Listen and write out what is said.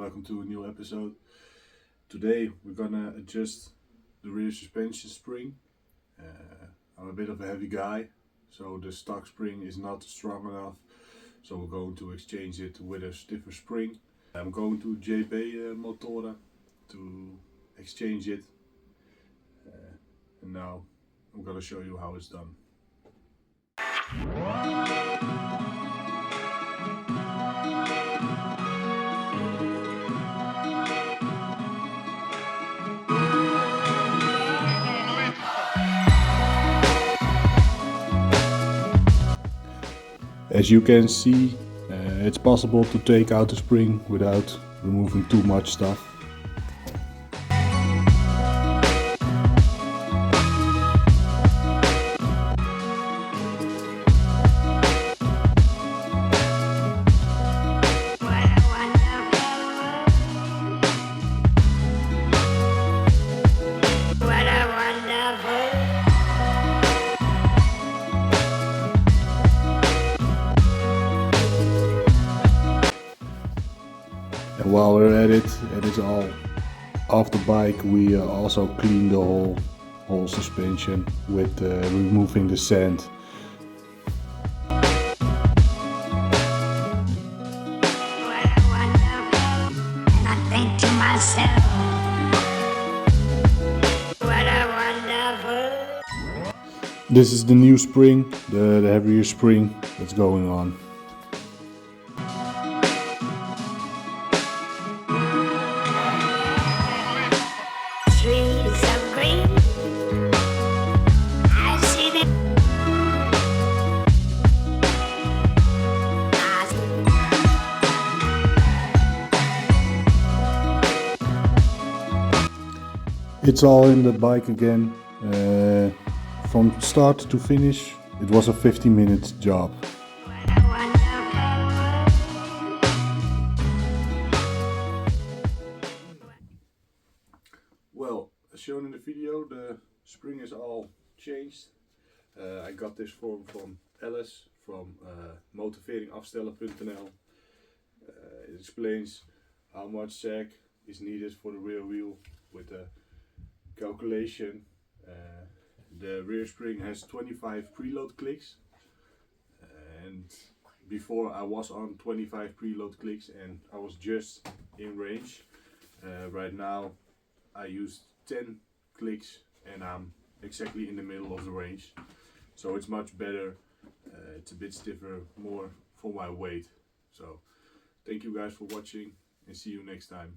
welcome to a new episode. Today we're gonna adjust the rear suspension spring. I'm a bit of a heavy guy, so the stock spring is not strong enough, so we're going to exchange it with a stiffer spring. I'm going to JB Motoren to exchange it, and now I'm gonna show you how it's done. As you can see, it's possible to take out the spring without removing too much stuff. And while we're at it, and it's all off the bike, we also clean the whole suspension with removing the sand. This is the new spring, the heavier spring that's going on. It's all in the bike again. From start to finish, it was a 50-minute job. Well, as shown in the video, the spring is all changed. I got this form from Alice from motiveringsafstellen.nl. It explains how much sag is needed for the rear wheel with a calculation. The rear spring has 25 preload clicks, and before I was on 25 preload clicks and I was just in range. Right now I used 10 clicks and I'm exactly in the middle of the range, so it's much better. It's a bit stiffer, more for my weight. So thank you guys for watching and see you next time.